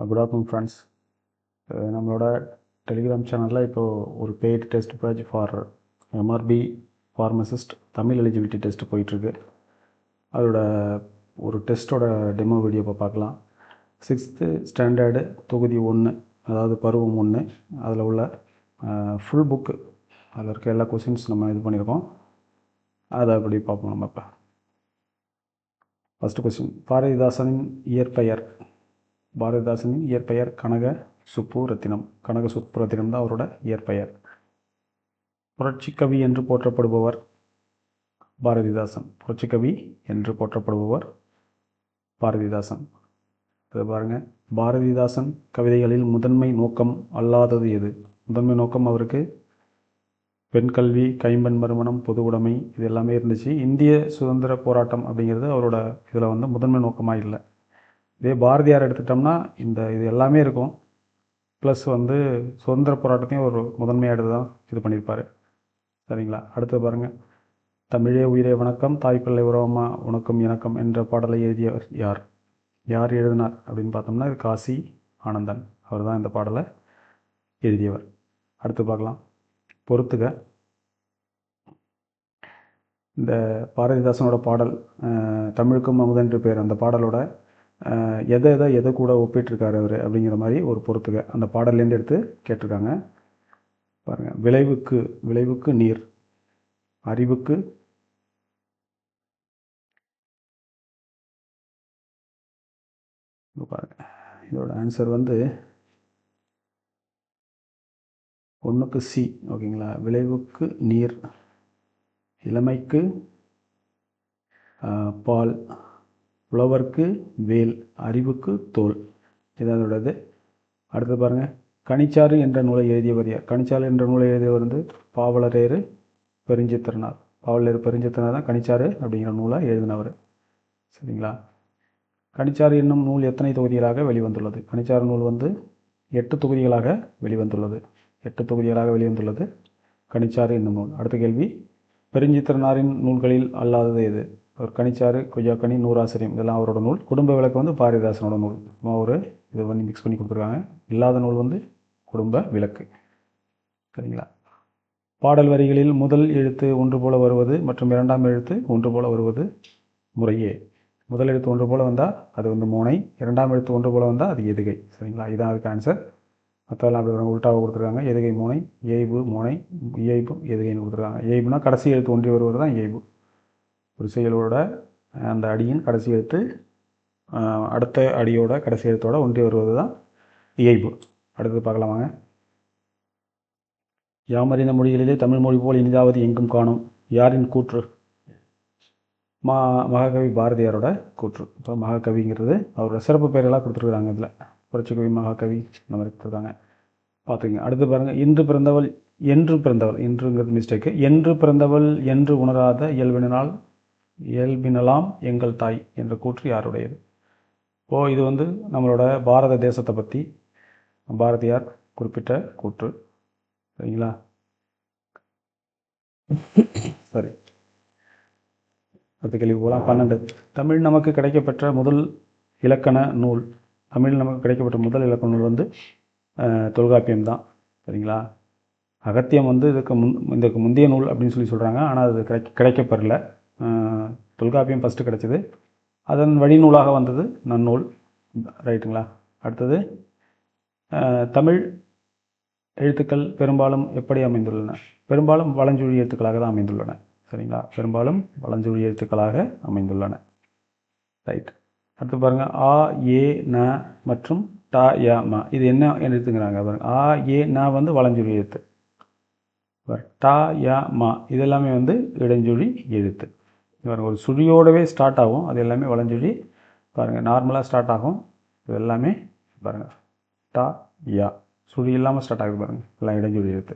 Good afternoon friends. நம்மளோட telegram சேனலில் இப்போது ஒரு paid test batch for MRP pharmacist Tamil eligibility test போயிட்டுருக்கு. அதோட ஒரு டெஸ்ட்டோட டெமோ வீடியோ இப்போ பார்க்கலாம். 6th ஸ்டாண்டர்டு தொகுதி 1, அதாவது பருவம் 1, அதில் உள்ள ஃபுல் புக்கு, அதில் இருக்க எல்லா கொஷின்ஸ் நம்ம இது பண்ணியிருக்கோம். அதை அப்படி பார்ப்போம் நம்ம இப்போ. ஃபஸ்ட்டு கொஸ்டின், பாரதிதாசனின் இயற்பெயர். பாரதிதாசனின் இயற்பெயர் கனக சுப்புரத்தினம். கனக சுப்புரத்தினம் தான் அவரோட இயற்பெயர். புரட்சிக்கவி என்று போற்றப்படுபவர் பாரதிதாசன். புரட்சிக்கவி என்று போற்றப்படுபவர் பாரதிதாசன். இது பாருங்கள், பாரதிதாசன் கவிதைகளில் முதன்மை நோக்கம் அல்லாதது எது? முதன்மை நோக்கம் அவருக்கு பெண் கல்வி, கைம்பெண் மறுமணம், பொது உடைமை, இது எல்லாமே இருந்துச்சு. இந்திய சுதந்திர போராட்டம் அப்படிங்கிறது அவரோட இதில் வந்து முதன்மை நோக்கமாக இல்லை. இதே பாரதியார் எடுத்துட்டோம்னா இது எல்லாமே இருக்கும். ப்ளஸ் வந்து சுதந்திர போராட்டத்தையும் ஒரு முதன்மையாக எடுத்து தான் இது பண்ணியிருப்பார். சரிங்களா? அடுத்து பாருங்கள், தமிழே உயிரே வணக்கம், தாய்ப்பிள்ளை உறவமா உனக்கும் இணக்கம் என்ற பாடலை எழுதியவர் யார்? யார் எழுதினார் அப்படின்னு பார்த்தோம்னா இது காசி ஆனந்தன். அவர் தான் இந்த பாடலை எழுதியவர். அடுத்து பார்க்கலாம், பொறுத்துக. இந்த பாரதிதாசனோட பாடல் தமிழுக்கும் அமுதென்று பேர், அந்த பாடலோட எதை கூட ஒப்பிட்டிருக்காரு அவர் அப்படிங்கிற மாதிரி ஒரு பொறுத்துக அந்த பாடல்லேருந்து எடுத்து கேட்டிருக்காங்க. பாருங்கள், விளைவுக்கு நீர், அறிவுக்கு பாருங்க, இதோட ஆன்சர் வந்து 1க்கு சி. ஓகேங்களா? விளைவுக்கு நீர், இளமைக்கு பால், புலவர்க்கு வேல், அறிவுக்கு தோல். இதான் அதோடது. அடுத்து பாருங்கள், கனிச்சாறு என்ற நூலை எழுதியவர் யார்? கனிச்சாறு என்ற நூலை எழுதியவர் வந்து பாவலரேறு பெருஞ்சித்திரனார். பாவலரேறு பெருஞ்சித்திரனார் தான் கனிச்சாறு அப்படிங்கிற நூலை எழுதினவர். சரிங்களா? கனிச்சாறு என்னும் நூல் எத்தனை தொகுதிகளாக வெளிவந்துள்ளது? கனிச்சாறு நூல் வந்து 8 தொகுதிகளாக வெளிவந்துள்ளது. 8 தொகுதிகளாக வெளிவந்துள்ளது கனிச்சாறு என்னும் நூல். அடுத்த கேள்வி, பெருஞ்சித்திரனாரின் நூல்களில் அல்லாதது எது? ஒரு கனிச்சாறு, கொய்யாக்கனி, நூறாசிரியம், இதெல்லாம் அவரோட நூல். குடும்ப விளக்கு வந்து பாரதிதாசனோட நூல். ஒரு இது பண்ணி மிக்ஸ் பண்ணி கொடுத்துருக்காங்க. இல்லாத நூல் வந்து குடும்ப விளக்கு. சரிங்களா? பாடல் வரிகளில் முதல் எழுத்து ஒன்று போல வருவது மற்றும் இரண்டாம் எழுத்து ஒன்று போல வருவது முறையே. முதல் எழுத்து ஒன்று போல வந்தால் அது வந்து மோனை, இரண்டாம் எழுத்து ஒன்று போல வந்தால் அது எதுகை. சரிங்களா? இதுதான் அதுக்கு ஆன்சர். மற்றெல்லாம் அப்படி உள்டாக கொடுத்துருக்காங்க. எதுகை மோனை, இயைபு மோனை, இயைபு எதுகைன்னு கொடுத்துருக்காங்க. இயைபுனா கடைசி எழுத்து ஒன்றி வருவது தான் இயைபு. ஒரு செயலோட அந்த அடியின் கடைசி எழுத்து அடுத்த அடியோட கடைசி எழுத்தோட ஒன்றி வருவது தான் இயைபு. அடுத்தது பார்க்கலாம் வாங்க. யாமறிந்த மொழிகளிலே தமிழ் மொழி போல் இனிதாவது எங்கும் காணும். யாரின் கூற்று? மகாகவி பாரதியாரோட கூற்று. இப்போ மகாகவிங்கிறது அவரோட சிறப்பு பெயரெல்லாம் கொடுத்துருக்குறாங்க. இதில் புரட்சிக்கவி, மகாகவி இந்த மாதிரி கொடுத்துருக்காங்க. பார்த்துக்கங்க. அடுத்து பாருங்கள், இன்று பிறந்தவள் இன்றுங்கிறது மிஸ்டேக்கு. என்று பிறந்தவள் என்று உணராத இயல்பினலாம் எங்கள் தாய் என்ற கூற்று யாருடையது? இப்போது இது வந்து நம்மளோட பாரத தேசத்தை பற்றி பாரதியார் குறிப்பிட்ட கூற்று. சரிங்களா? சரி, அடுத்த கேள்வி போகலாம். 12, தமிழ் நமக்கு கிடைக்கப்பெற்ற முதல் இலக்கண நூல். தமிழ் நமக்கு கிடைக்கப்பட்ட முதல் இலக்கண நூல் வந்து தொல்காப்பியம் தான். சரிங்களா? அகத்தியம் வந்து இதுக்கு முந்தைய நூல் அப்படின்னு சொல்கிறாங்க. ஆனால் அது கிடைக்கப்பெறல. தொல்காப்பியம் ஃபஸ்ட்டு கிடைச்சிது. அதன் வழிநூலாக வந்தது நன்னூல். ரைட்டுங்களா? அடுத்தது, தமிழ் எழுத்துக்கள் பெரும்பாலும் எப்படி அமைந்துள்ளன? பெரும்பாலும் வலஞ்சுழி எழுத்துக்களாக தான் அமைந்துள்ளன. சரிங்களா? பெரும்பாலும் வலஞ்சுழி எழுத்துக்களாக அமைந்துள்ளன. ரைட். அடுத்து பாருங்கள், ஆ, ஏ, ந மற்றும் ட, ய, ம, இது என்ன எழுத்துங்கிறாங்க பாருங்கள். ஆ, ஏ, ந வந்து வலஞ்சுழி எழுத்து. ட, ய, ம இது எல்லாமே வந்து இடஞ்சுழி எழுத்து. பாருங்கள், ஒரு சுழியோடவே ஸ்டார்ட் ஆகும். அது எல்லாமே வலஞ்சுழி. பாருங்கள், நார்மலாக ஸ்டார்ட் ஆகும். இது எல்லாமே பாருங்கள் ட, யா, சுழி இல்லாமல் ஸ்டார்ட் ஆகுது பாருங்கள். எல்லாம் இடஞ்சுழி எழுத்து.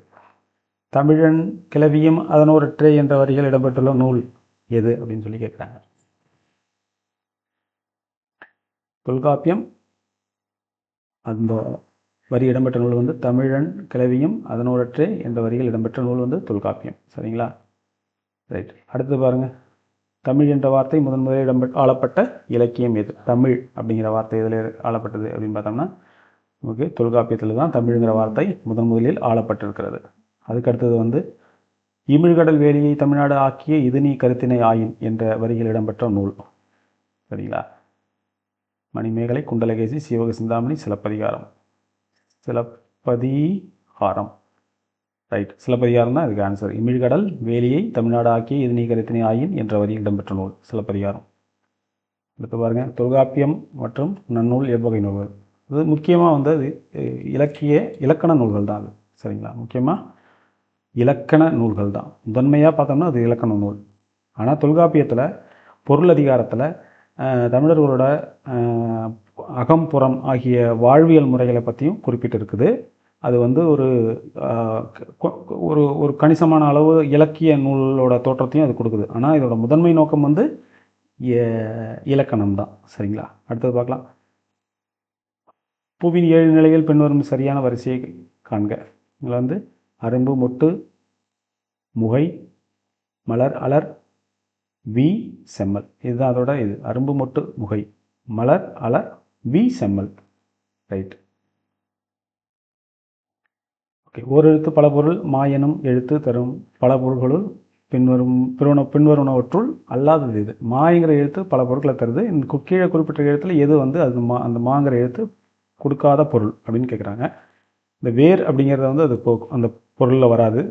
தமிழன் கிளவியும் அதனோரற்றே என்ற வரிகள் இடம்பெற்றுள்ள நூல் எது அப்படின்னு சொல்லி கேட்குறாங்க. தொல்காப்பியம். அந்த வரி இடம்பெற்ற நூல் வந்து தமிழன் கிளவியும் அதனோரற்றே என்ற வரிகள் இடம்பெற்ற நூல் வந்து தொல்காப்பியம். சரிங்களா? ரைட். அடுத்து பாருங்கள், தமிழ் என்ற வார்த்தை முதலில் ஆளப்பட்ட இலக்கியம் எது? தமிழ் அப்படிங்கிற வார்த்தை இதில் ஆளப்பட்டது அப்படின்னு பார்த்தோம்னா ஓகே, தொல்காப்பியத்தில் தான் தமிழுங்கிற வார்த்தை முதலில் ஆளப்பட்டிருக்கிறது. அதுக்கடுத்தது வந்து இமிழ்கடல் வேலியை தமிழ்நாடு ஆக்கிய இது நீ கருத்தினை ஆயின் என்ற வரியில் இடம்பெற்ற நூல். சரிங்களா? மணிமேகலை, குண்டலகேசி, சிவக சிந்தாமணி, சிலப்பதிகாரம். சிலப்பதிகாரம், ரைட். சிலப்பதிகாரம் தான் இதுக்கு ஆன்சர். இமிழ்கடல் வேலியை தமிழ்நாடு ஆக்கிய இது நீ கருத்தினை ஆயின் என்ற வரியில் இடம்பெற்ற நூல் சிலப்பதிகாரம். அடுத்து பாருங்க, தொல்காப்பியம் மற்றும் நன்னூல் எவ்வகை நூல்கள்? அது முக்கியமாக வந்து அது இலக்கண நூல்கள் தான். அது சரிங்களா? முக்கியமாக இலக்கண நூல்கள் தான். முதன்மையாக பார்த்தோம்னா அது இலக்கண நூல். ஆனால் தொல்காப்பியத்தில் பொருள் அதிகாரத்தில் தமிழர்களோட அகம்புறம் ஆகிய வாழ்வியல் முறைகளை பற்றியும் குறிப்பிட்டிருக்குது. அது வந்து ஒரு ஒரு ஒரு கணிசமான அளவு இலக்கிய நூலோட தோற்றத்தையும் அது கொடுக்குது. ஆனால் இதோட முதன்மை நோக்கம் வந்து இலக்கணம் தான். சரிங்களா? அடுத்தது பார்க்கலாம். பூவின் 7 நிலைகள் பின்வரும் சரியான வரிசையை காண்க. இதில் வந்து அரும்பு, மொட்டு, முகை, மலர், அலர், வி, செம்மல். இதுதான் அதோட இது. அரும்பு, மொட்டு, முகை, மலர், அலர், வி, செம்மல். ரைட். ஓகே. ஒரு எழுத்து பல பொருள் மாயனும் எழுத்து தரும் பல பொருள்களுள் பின்வருவனவற்றுள் அல்லாதது இது. மாங்கிற எழுத்து பல பொருட்களை தருது. இந்த கீழே குறிப்பிட்ட எழுத்துல எது வந்து அது அந்த மாங்கிற எழுத்து கொடுக்காத பொருள் அப்படின்னு கேட்குறாங்க. இந்த வேர் அப்படிங்கிறத வந்து அது அந்த பொருளில் வராது.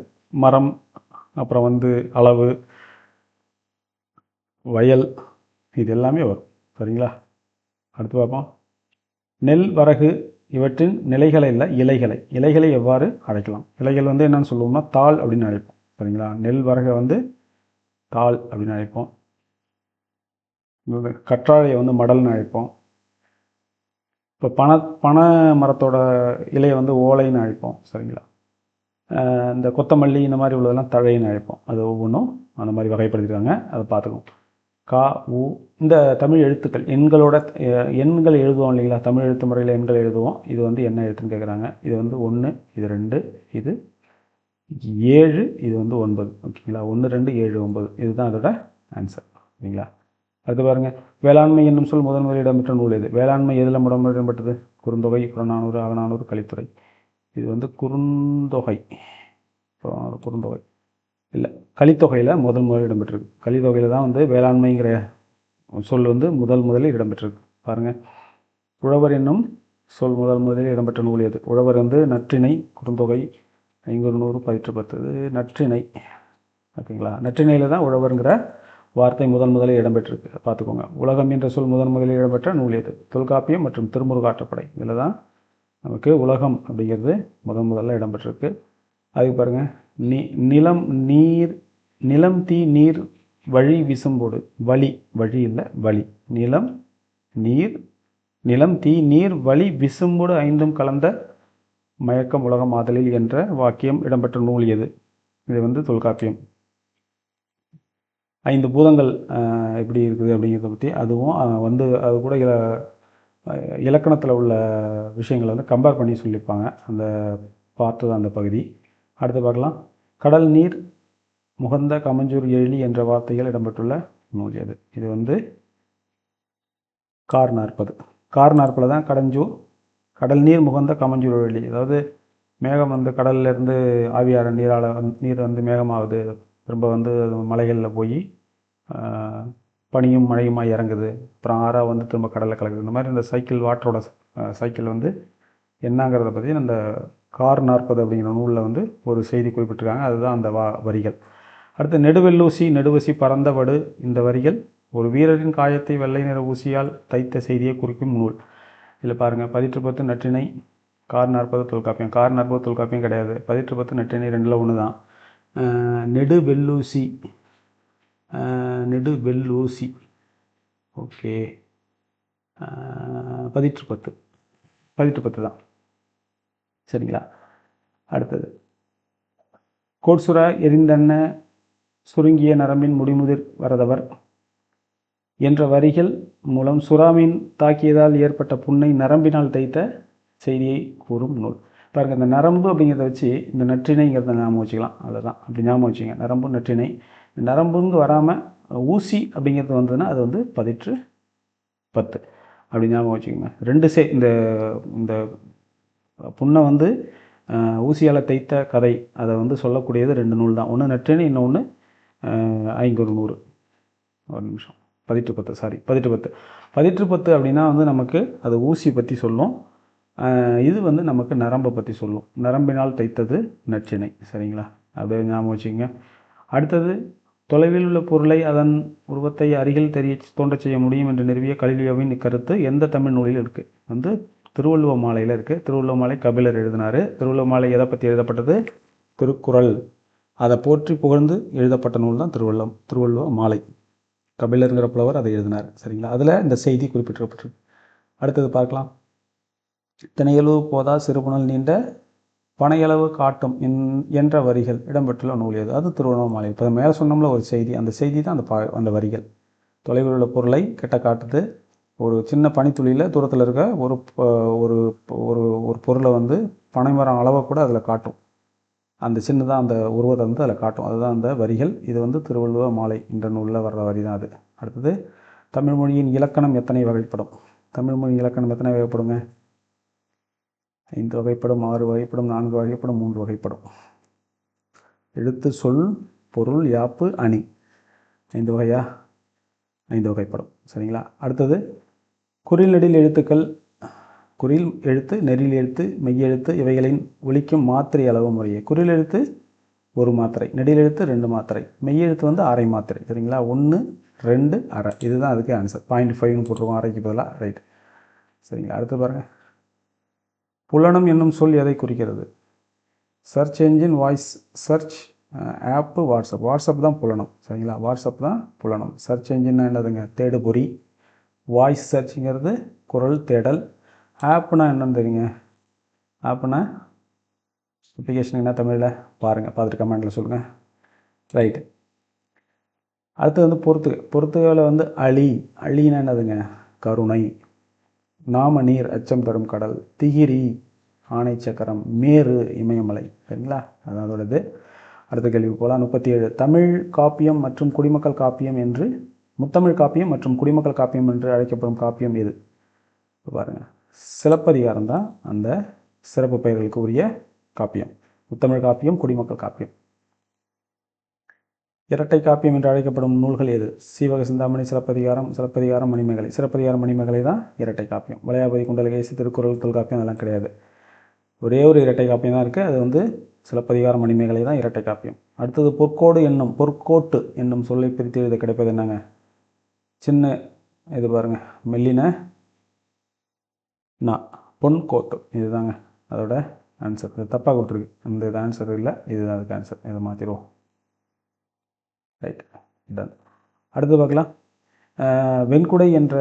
மரம், அப்புறம் வந்து அளவு, வயல், இது எல்லாமே வரும். சரிங்களா? அடுத்து பார்ப்போம். நெல், வரகு இவற்றின் நிலைகளை இல்லை, இலைகளை எவ்வாறு அழைக்கலாம்? இலைகள் வந்து என்னன்னு சொல்லுவோம்னா தாள் அப்படின்னு அழைப்போம். சரிங்களா? நெல், வரகை வந்து தாள் அப்படின்னு அழைப்போம். கற்றாழையை வந்து மடல்னு அழைப்போம். இப்போ பனை மரத்தோட இலையை வந்து ஓலைன்னு அழைப்போம். சரிங்களா? இந்த கொத்தமல்லி இந்த மாதிரி உள்ளதெல்லாம் தழைன்னு அழைப்போம். அது ஒவ்வொன்றும் அந்த மாதிரி வகைப்படுத்திருக்காங்க. அதை பார்த்துக்கோம். கா, உ, இந்த தமிழ் எழுத்துக்கள் எண்கள் எழுதுவோம் இல்லைங்களா? தமிழ் எழுத்து முறையில் எண்கள் எழுதுவோம். இது வந்து என்ன எழுத்துன்னு கேட்குறாங்க. இது வந்து 1, இது 2, இது 7, இது வந்து 9. ஓகேங்களா? 1, 2, 7, 9 இதுதான் அதோட ஆன்சர். சரிங்களா? அடுத்து பாருங்கள். வேளாண்மை என்னும் சொல் முதன்முறையில் இடம்பெற்ற நூல் எது? வேளாண்மை எதில் முதன்முறையில் இடம்பெற்றது? குறுந்தொகை, புறநானூறு, அகநானூறு, கலித்துறை. இது வந்து குறுந்தொகை இல்லை, கலித்தொகையில் முதல் முதலில் இடம்பெற்றிருக்கு. கலித்தொகையில் தான் வந்து வேளாண்மைங்கிற சொல் வந்து முதலில் இடம்பெற்றிருக்கு. பாருங்கள். உழவர் என்னும் சொல் முதலில் இடம்பெற்ற நூல் எது? உழவர் வந்து நற்றிணை, குறுந்தொகை, 500, 10. இது நற்றிணை. ஓகேங்களா? நற்றிணையில் தான் உழவருங்கிற வார்த்தை முதலில் இடம்பெற்றிருக்கு. பார்த்துக்கோங்க. உலகம் என்ற சொல் முதலில் இடம்பெற்ற நூல் எது? தொல்காப்பியம் மற்றும் திருமுருகாற்றுப்படை. இதில் தான் நமக்கு உலகம் அப்படிங்கிறது முதல்ல இடம்பெற்றிருக்கு. அதுக்கு பாருங்கள். நிலம், தீ, நீர், வழி, விசும்போடு. வழி இல்லை, வழி. நிலம், தீ, நீர், வழி, விசும்போடு 5ம் கலந்த மயக்கம் உலகம் ஆதலில் என்ற வாக்கியம் இடம்பெற்ற நூல் எது? இது வந்து தொல்காப்பியம். 5 பூதங்கள் எப்படி இருக்குது அப்படிங்கிறத பற்றி அதுவும் வந்து அது கூட இலக்கணத்தில் உள்ள விஷயங்களை வந்து கம்பேர் பண்ணி சொல்லியிருப்பாங்க. அந்த பார்த்தது அந்த பகுதி. அடுத்து பார்க்கலாம். கடல் நீர் முகந்த கமஞ்சூர் எழிலி என்ற வார்த்தைகள் இடம்பெற்றுள்ள நூல் எது? இது வந்து கார் 40. கார் 40 தான் கடஞ்சூர். கடல் நீர் முகந்த கமஞ்சூர் எழிலி, அதாவது மேகம் வந்து கடல்லேருந்து ஆவியார நீர் வந்து மேகமாகுது, திரும்ப வந்து மலைகளில் போய் பனியும் மழையுமாக இறங்குது, அப்புறம் ஆறாக வந்து திரும்ப கடலில் கலக்குது. இந்த மாதிரி இந்த வாட்டரோட சைக்கிள் வந்து என்னங்கிறத பற்றி அந்த கார் 40 அப்படிங்கிற நூலில் வந்து ஒரு செய்தி குறிப்பிட்டிருக்காங்க. அதுதான் அந்த வரிகள். அடுத்து நெடுவசி பறந்த வடு. இந்த வரிகள் ஒரு வீரரின் காயத்தை வெள்ளை நிற ஊசியால் தைத்த செய்தியை குறிக்கும் நூல். இதில் பாருங்கள். 10 நற்றிணை, கார் 40 தொல்காப்பியம். கார் 40 தொல்காப்பியம் கிடையாது. 10 நற்றிணை 2ல் 1 தான். நெடுவெல்லூசி ஓகே. 10 தான். சரிங்களா? அடுத்தது. கோட்சுர எரிந்தன்ன சுருங்கிய நரம்பின் முடிமுதிர் வரதவர் என்ற வரிகள் மூலம் சுறாமீன் தாக்கியதால் ஏற்பட்ட புண்ணை நரம்பினால் தைத்த செய்தியை கூறும் நூல். பாருங்கள். இந்த நரம்பு அப்படிங்கிறத வச்சு இந்த நற்றிணைங்கிறத ஞாபகம் வச்சுக்கலாம். அதுதான் அப்படி ஞாபகம் வச்சுங்க. நரம்பு, நற்றிணை. நரம்புங்க வராமல் ஊசி அப்படிங்கிறது வந்ததுன்னா அது வந்து 10 அப்படி ஞாபகம் வச்சுக்கோங்க. 2 இந்த புண்ணை வந்து ஊசியால் தைத்த கதை அதை வந்து சொல்லக்கூடியது 2 நூல் தான். ஒன்று நற்றிணை, இன்னொன்று ஐங்குறு நூறு. ஒரு நிமிஷம், பதிற்று பத்து, சாரி, பதிற்று பத்து. பதிற்று பத்து அப்படின்னா வந்து நமக்கு அது ஊசி பற்றி சொல்லும். இது வந்து நமக்கு நரம்பை பற்றி சொல்லும். நரம்பினால் தைத்தது நற்றிணை. சரிங்களா, அப்படியே ஞாபகம் வச்சுக்கோங்க. அடுத்தது, தொலைவில் உள்ள பொருளை அதன் உருவத்தை அருகில் தோன்றச் செய்ய முடியும் என்று நிறுவிய கலிலியோவின் இக்கருத்து எந்த தமிழ் நூலில் இருக்குது? வந்து திருவள்ளுவ மாலையில் இருக்குது. திருவள்ளுவ மாலை கபிலர் எழுதினார். திருவள்ளுவ மாலை எதை பற்றி எழுதப்பட்டது? திருக்குறள். அதை போற்றி புகழ்ந்து எழுதப்பட்ட நூல் தான் திருவள்ளுவ மாலை. கபிலருங்கிற புலவர் அதை எழுதினார். சரிங்களா, அதில் இந்த செய்தி குறிப்பிட்டிருப்பட்டிருக்கு. அடுத்தது பார்க்கலாம். திணையளவு போதா சிறுபுணல் நீண்ட பனையளவு காட்டும் என்ற வரிகள் இடம்பெற்றுள்ள நூல் எது? அது திருவள்ளுவ மாலை. இப்போ மேலே சொன்னோம்ல ஒரு செய்தி, அந்த செய்தி தான் அந்த வரிகள். தொலைவில் உள்ள பொருளை கிட்ட காட்டுது. ஒரு சின்ன பனித்துளியில் தூரத்தில் இருக்க ஒரு ஒரு ஒரு ஒரு பொருளை வந்து பனைமரம் அளவை கூட அதில் காட்டும். அந்த சின்னதாக அந்த உருவத்தை வந்து அதில் காட்டும். அதுதான் அந்த வரிகள். இது வந்து திருவள்ளுவ மாலை என்ற நூலில் வர்ற வரி தான் அது. அடுத்தது, தமிழ் மொழியின் இலக்கணம் எத்தனை வகைப்படும்? தமிழ் மொழி இலக்கணம் எத்தனை வகைப்படுங்க? 5 வகைப்படும், 6 வகைப்படும், 4 வகைப்படும், 3 வகைப்படும். எழுத்து, சொல், பொருள், யாப்பு, அணி. 5 வகையா? 5 வகைப்படும். சரிங்களா. அடுத்தது, குறில் நெடில் எழுத்துக்கள், குறில் எழுத்து, நெறில் எழுத்து, மெய்யெழுத்து இவைகளின் ஒலிக்கும் மாத்திரை அளவு முறையே. குறில் எழுத்து 1 மாத்திரை, நெடில் எழுத்து 2 மாத்திரை, மெய்யெழுத்து வந்து அரை மாத்திரை. சரிங்களா, 1, 2, அரை. இதுதான் அதுக்கு ஆன்சர். 0.5ன்னு போட்டுருவோம் அரைக்கு பதிலாக. ரைட். சரிங்களா. அடுத்து பாருங்கள். புலனம் என்னும் சொல் எதை குறிக்கிறது? சர்ச் என்ஜின், வாய்ஸ் சர்ச், ஆப்பு, வாட்ஸ்அப். வாட்ஸ்அப் தான் புலனம். சரிங்களா, வாட்ஸ்அப் தான் புலனம். சர்ச் என்ஜின்னா என்னதுங்க? தேடுபொறி. வாய்ஸ் சர்ச்சுங்கிறது குரல் தேடல். ஆப்புனா என்னன்னு தெரியுங்க? ஆப்புனா அப்ளிகேஷன் என்ன தமிழில்? பாருங்கள், பார்த்துட்டு கமெண்டில் சொல்லுங்கள். ரைட்டு. அடுத்து வந்து பொறுத்துகளை வந்து அழினா என்னதுங்க? கருணை. நாம நீர், அச்சம் தரும் கடல். திகிரி, ஆணை சக்கரம். மேரு, இமயமலை. சரிங்களா, அதான் அதோடது. அடுத்த கேள்வி போகலாம். 37. தமிழ் காப்பியம் மற்றும் குடிமக்கள் காப்பியம் என்று முத்தமிழ் காப்பியம் மற்றும் குடிமக்கள் காப்பியம் என்று அழைக்கப்படும் காப்பியம் எது? பாருங்கள், சிலப்பதிகாரம் தான் அந்த சிறப்பு பெயர்களுக்கு உரிய காப்பியம். முத்தமிழ் காப்பியம், குடிமக்கள் காப்பியம். இரட்டை காப்பியம் என்று அழைக்கப்படும் நூல்கள் எது? சீவக சிந்தாமணி, சிலப்பதிகாரம், மணிமேகலை. சிலப்பதிகாரம், மணிமேகலை தான் இரட்டை காப்பியம். வளையாபதி, குண்டலகேசி, திருக்குறள், தொல்காப்பியம் அதெல்லாம் கிடையாது. ஒரே ஒரு இரட்டை காப்பியம் தான் இருக்குது. அது வந்து சிலப்பதிகாரம், மணிமேகலை தான் இரட்டை காப்பியம். அடுத்தது, பொற்கோட்டு என்னும் சொல்லை பிரித்து எழுத கிடைப்பது என்னங்க? சின்ன இது பாருங்கள், மெல்லின நா, பொன்கோட்டு. இதுதாங்க அதோட ஆன்சர். இது தப்பாக கொடுத்துருக்கு. இது ஆன்சர் இல்லை, இதுதான் அதுக்கு ஆன்சர். இதை மாற்றிடுவோம். Right, ton. அடுத்து பார்க்கலாம். வெண்குடை என்ற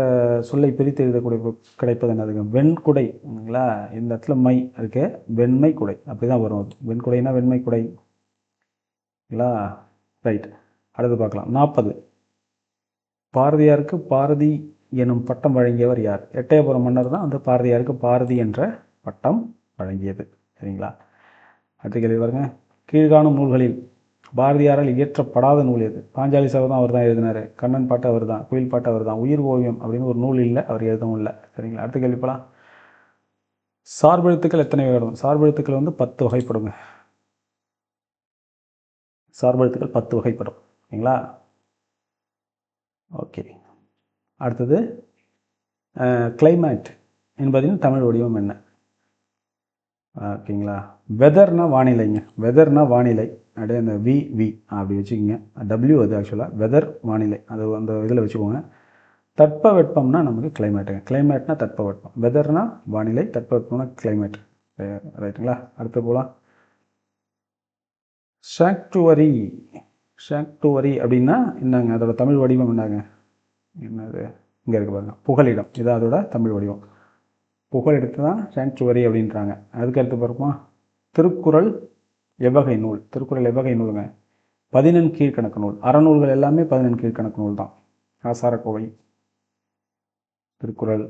சொல்லை பிரித்து எழுதக்கூடிய கிடைப்பது என்னதுங்க? வெண்குடைங்களா, இந்த இடத்துல மை இருக்கு, வெண்மை குடை அப்படி தான் வரும். அது வெண்குடைனா வெண்மை குடைங்களா. ரைட். அடுத்து பார்க்கலாம். 40. பாரதியாருக்கு பாரதி எனும் பட்டம் வழங்கியவர் யார்? எட்டயபுரம் மன்னர் தான் வந்து பாரதியாருக்கு பாரதி என்ற பட்டம் வழங்கியது. சரிங்களா. அடுத்த கேள்வி பாருங்க. கீழ்காணும் நூல்களில் பாரதியாரால் இயற்றப்படாத நூல் எது? பாஞ்சாலி சபதம் அவர் தான் எழுதினார். கண்ணன் பாட்டு அவர் தான். குயில் பாட்டு அவர் தான். உயிர் ஓவியம் அப்படின்னு ஒரு நூல் இல்லை, அவர் எழுதவும் இல்லை. சரிங்களா. அடுத்த கேள்வி போகலாம். சார்பெழுத்துக்கள் எத்தனை வகைப்படும்? சார்பெழுத்துக்கள் வந்து 10 வகைப்படுங்க. சார்பெழுத்துக்கள் 10 வகைப்படும். சரிங்களா. ஓகே. அடுத்தது, கிளைமேட் என்பதின் தமிழ் வடிவம் என்ன? ஓகேங்களா. வெதர்னா வானிலைங்க. வெதர்னா வானிலை. அப்படியே அந்த வி அப்படி வச்சுக்கோங்க. டபிள்யூ அது ஆக்சுவலாக வெதர், வானிலை. அது அந்த இதில் வச்சுக்கோங்க. தட்பவெப்பம்னா நமக்கு கிளைமேட்டுங்க. கிளைமேட்னா தட்பவெப்பம். வெதர்னா வானிலை, தட்பவெப்பம்னா கிளைமேட். ரைட்டுங்களா. அடுத்து போகலாம். ஷாங்க்டுவரி அப்படின்னா என்னங்க? அதோட தமிழ் வடிவம் என்னங்க? என்னது? இங்கே இருக்கு பாருங்க, புகலிடம். இதான் அதோட தமிழ் வடிவம். புகலிடத்து தான் ஷாங்க்சுவரி அப்படின்றாங்க. அதுக்கு அடுத்து பார்ப்போம். திருக்குறள் எவ்வகை நூல்? திருக்குறள் எவ்வகை நூலுங்க? 14 கீழ்கணக்கு நூல். அறநூல்கள் எல்லாமே 14 கீழ்கணக்கு நூல் தான். ஆசாரக்கோவை, திருக்குறள்,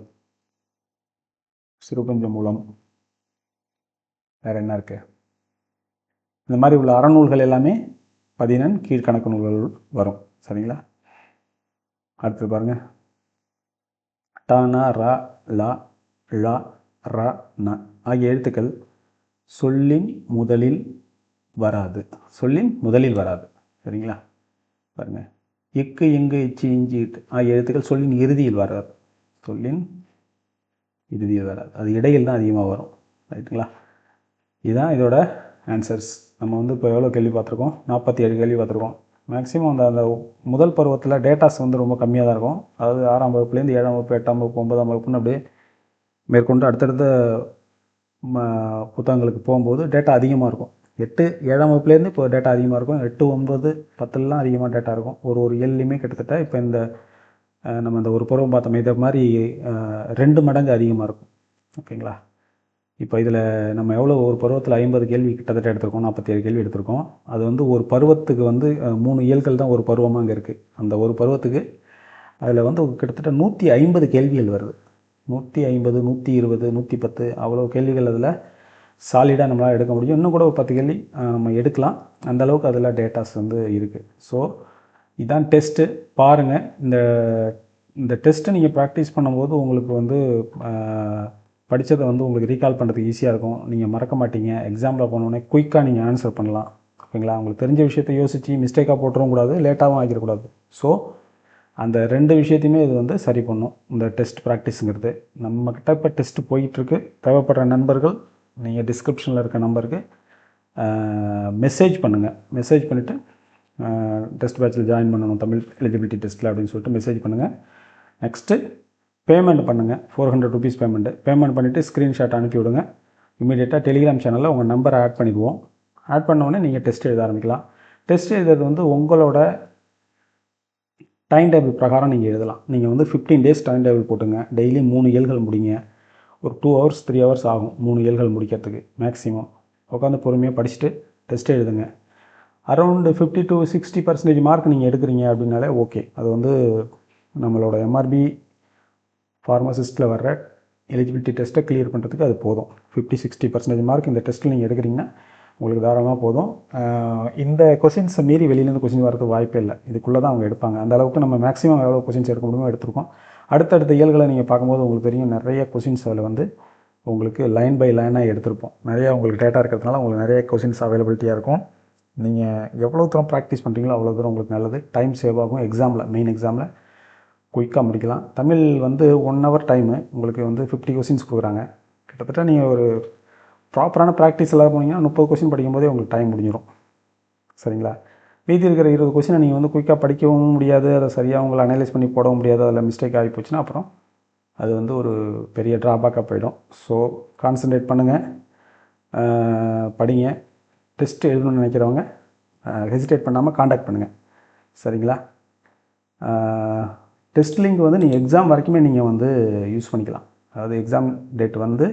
சிறுபஞ்சமூலம், வேற என்ன இருக்கு? இந்த மாதிரி உள்ள அறநூல்கள் எல்லாமே 14 கீழ்கணக்கு நூல்கள் வரும். சரிங்களா. அடுத்து பாருங்க. ட, ந, ர, ல, ழ, ர, ந ஆகிய எழுத்துக்கள் சொல்லின் முதலில் வராது. சொல்லின் முதலில் வராது. சரிங்களா? பாருங்கள், இக்கு இங்கு இச்சு இஞ்சி இட்டு ஆகிய எழுத்துக்கள் சொல்லின் இறுதியில் வராது. சொல்லின் இறுதியில் வராது, அது இடையில் தான் அதிகமாக வரும். ரைட்டுங்களா? இதுதான் இதோட ஆன்சர்ஸ். நம்ம வந்து இப்போ எவ்வளோ கேள்வி பார்த்துருக்கோம்? 47 கேள்வி பார்த்துருக்கோம். மேக்ஸிமம் அந்த முதல் பருவத்தில் டேட்டாஸ் வந்து ரொம்ப கம்மியாக தான் இருக்கும். அதாவது 6ஆம் வகுப்புலேருந்து 7ஆம் வகுப்பு, 8ஆம் வகுப்பு, 9ஆம் வகுப்புன்னு அப்படியே மேற்கொண்டு அடுத்தடுத்த புத்தகங்களுக்கு போகும்போது டேட்டா அதிகமாக இருக்கும். 7ஆம் வகுப்புலேருந்து இப்போ டேட்டா அதிகமாக இருக்கும். 8, 9, 10லாம் அதிகமாக டேட்டா இருக்கும். ஒரு இயல்லையுமே கிட்டத்தட்ட இப்போ நம்ம இந்த ஒரு பருவம் பார்த்தோமே, இதை மாதிரி 2 மடங்கு அதிகமாக இருக்கும். ஓகேங்களா? இப்போ இதில் நம்ம எவ்வளோ ஒரு பருவத்தில் 50 கேள்வி கிட்டத்தட்ட எடுத்திருக்கோம், 47 கேள்வி எடுத்திருக்கோம். அது வந்து ஒரு பருவத்துக்கு வந்து 3 இயல்கள் தான் ஒரு பருவமாக அங்கே இருக்குது. அந்த ஒரு பருவத்துக்கு அதில் வந்து கிட்டத்தட்ட 150 கேள்விகள் வருது. 150, 120, 110 அவ்வளோ கேள்விகள் அதில் சாலிடாக நம்மளால் எடுக்க முடியும். இன்னும் கூட ஒரு 10 கேள்வி நம்ம எடுக்கலாம். அந்தளவுக்கு அதில் டேட்டாஸ் வந்து இருக்குது. ஸோ இதுதான் டெஸ்ட்டு. பாருங்கள், இந்த டெஸ்ட்டை நீங்கள் ப்ராக்டிஸ் பண்ணும்போது உங்களுக்கு வந்து படித்ததை வந்து உங்களுக்கு ரீகால் பண்ணுறதுக்கு ஈஸியாக இருக்கும். நீங்கள் மறக்க மாட்டீங்க. எக்ஸாமில் போனோடனே குயிக்காக நீங்கள் ஆன்சர் பண்ணலாம். ஓகேங்களா? உங்களுக்கு தெரிஞ்ச விஷயத்தை யோசித்து மிஸ்டேக்காக போட்டுறவும் கூடாது, லேட்டாகவும் ஆகிடக்கூடாது. ஸோ அந்த 2 விஷயத்தையுமே இது வந்து சரி பண்ணும், இந்த டெஸ்ட் ப்ராக்டிஸுங்கிறது. நம்மக்கிட்ட இப்போ டெஸ்ட்டு போயிட்டுருக்கு. தேவைப்படுற நண்பர்கள் நீங்கள் டிஸ்கிரிப்ஷனில் இருக்க நம்பருக்கு மெசேஜ் பண்ணுங்கள். மெசேஜ் பண்ணிவிட்டு டெஸ்ட் பேட்சில் ஜாயின் பண்ணணும் தமிழ் எலிஜிபிலிட்டி டெஸ்ட்டில் அப்படின்னு சொல்லிட்டு மெசேஜ் பண்ணுங்கள். நெக்ஸ்ட்டு பேமெண்ட் பண்ணுங்கள். 400 ருபீஸ் பேமெண்ட் பண்ணிவிட்டு ஸ்க்ரீன்ஷாட் அனுப்பி விடுங்க. இமீடியட்டாக டெலிகிராம் சேனலில் உங்கள் நம்பரை ஆட் பண்ணிக்குவோம். ஆட் பண்ணோடனே நீங்கள் டெஸ்ட் எழுத ஆரம்பிக்கலாம். டெஸ்ட் எழுதுறது வந்து உங்களோட டைம் டேபிள் பிரகாரம் நீங்கள் எழுதலாம். நீங்கள் வந்து 15 டேஸ் டைம் டேபிள் போட்டுங்க. டெய்லி 3 இயல்கள் முடிங்க. ஒரு 2 ஹவர்ஸ் 3 ஹவர்ஸ் ஆகும் 3 இயல்கள் முடிக்கிறதுக்கு மேக்ஸிமம். உட்காந்து பொறுமையாக படிச்சுட்டு டெஸ்ட் எழுதுங்க. அரௌண்டு 50 to 60% மார்க் நீங்கள் எடுக்கிறீங்க அப்படின்னாலே ஓகே. அது வந்து நம்மளோட எம்ஆர்பி ஃபார்மசிஸ்ட்டில் வர்ற எலிஜிபிலிட்டி டெஸ்ட்டை கிளியர் பண்ணுறதுக்கு அது போதும். 50-60% மார்க் இந்த டெஸ்ட்டில் நீங்கள் எடுக்கிறீங்கன்னா உங்களுக்கு தாராளமாக போதும். இந்த கொஷின்ஸை மீறி வெளியிலேருந்து கொஷின் வரதுக்கு வாய்ப்பே இல்லை. இதுக்குள்ளே தான் அவங்க எடுப்பாங்க. அந்த அளவுக்கு நம்ம மேக்ஸிமம் எவ்வளோ கொஷின்ஸ் எடுக்க முடியுமோ எடுத்திருக்கோம். அடுத்தடுத்த இயல்களை நீங்கள் பார்க்கும்போது உங்களுக்கு தெரியும், நிறைய கொஷின்ஸ் அதில் வந்து உங்களுக்கு லைன் பை லைனாக எடுத்திருப்போம். நிறையா உங்களுக்கு டேட்டா இருக்கிறதுனால உங்களுக்கு நிறைய கொஷின்ஸ் அவைலபிலிட்டியாக இருக்கும். நீங்கள் எவ்வளோ தூரம் ப்ராக்டிஸ் பண்ணுறீங்களோ அவ்வளோ தூரம் உங்களுக்கு நல்லது. டைம் சேவ் ஆகும். மெயின் எக்ஸாமில் குயிக்காக முடிக்கலாம். தமிழ் வந்து 1 ஹவர் டைமு உங்களுக்கு வந்து 50 கொஷின்ஸ் கொடுக்குறாங்க. கிட்டத்தட்ட நீங்கள் ஒரு ப்ராப்பரான ப்ராக்டிஸ் எல்லாம் போனீங்கன்னா 30 கொஷின் படிக்கும்போதே உங்களுக்கு டைம் முடிஞ்சிடும். சரிங்களா? மீதி இருக்கிற 20 கொஷினை நீங்கள் வந்து குயிக்காக படிக்கவும் முடியாது, அதை சரியாக உங்களை அனலைஸ் பண்ணி போடவும் முடியாது. அதில் மிஸ்டேக் ஆகி போச்சுன்னா அப்புறம் அது வந்து ஒரு பெரிய ட்ராபேக்காக போயிடும். ஸோ கான்சன்ட்ரேட் பண்ணுங்கள், படிங்க. டெஸ்ட் எழுதணும்னு நினைக்கிறவங்க ஹெசிடேட் பண்ணாமல் காண்டாக்ட் பண்ணுங்கள். சரிங்களா? டெஸ்ட் லிங்க் வந்து நீங்கள் எக்ஸாம் வரைக்குமே நீங்கள் வந்து யூஸ் பண்ணிக்கலாம். அதாவது எக்ஸாம் டேட் வந்து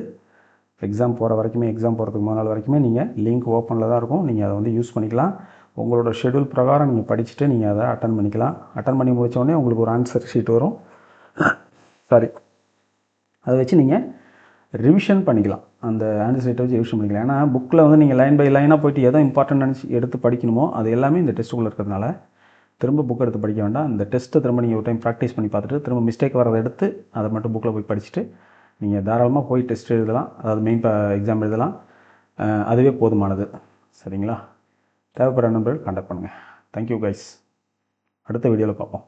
எக்ஸாம் போகிற வரைக்குமே, எக்ஸாம் போகிறதுக்கு முதல் நாள் வரைக்குமே நீங்கள் லிங்க் ஓப்பனில் தான் இருக்கும். நீங்கள் அதை வந்து யூஸ் பண்ணிக்கலாம். உங்களோட ஷெடியூல் பிரகாரம் நீங்கள் படிச்சுட்டு நீங்கள் அதை அட்டன் பண்ணிக்கலாம். அட்டன் பண்ணி முடித்தோடனே உங்களுக்கு ஒரு ஆன்சர் ஷீட் வரும். சாரி, அதை வச்சு நீங்கள் ரிவிஷன் பண்ணிக்கலாம். அந்த ஆன்சர் ஷீட்டை வச்சு ரிவிஷன் பண்ணிக்கலாம். ஏன்னா புக்கில் வந்து நீங்கள் லைன் பை லைனாக போய்ட்டு எதோ இம்பார்ட்டன்ட் நினச்சி எடுத்து படிக்கணுமோ அது எல்லாமே இந்த டெஸ்ட்டுக்குள்ளே இருக்கிறதுனால திரும்ப புக் எடுத்து படிக்க வேண்டாம். இந்த டெஸ்ட்டை திரும்ப நீங்கள் ஒரு டைம் ப்ராக்டிஸ் பண்ணி பார்த்துட்டு திரும்ப மிஸ்டேக் வரதை எடுத்து அதை மட்டும் புக்கில் போய் படிச்சுட்டு நீங்கள் தாராளமாக போய் டெஸ்ட் எழுதலாம். அதாவது மெயின் எக்ஸாம் எழுதலாம். அதுவே போதுமானது. சரிங்களா? தேவைப்படுற நண்பர்கள் கான்டாக்ட் பண்ணுங்கள். Thank you guys. அடுத்த வீடியோவில் பார்ப்போம்.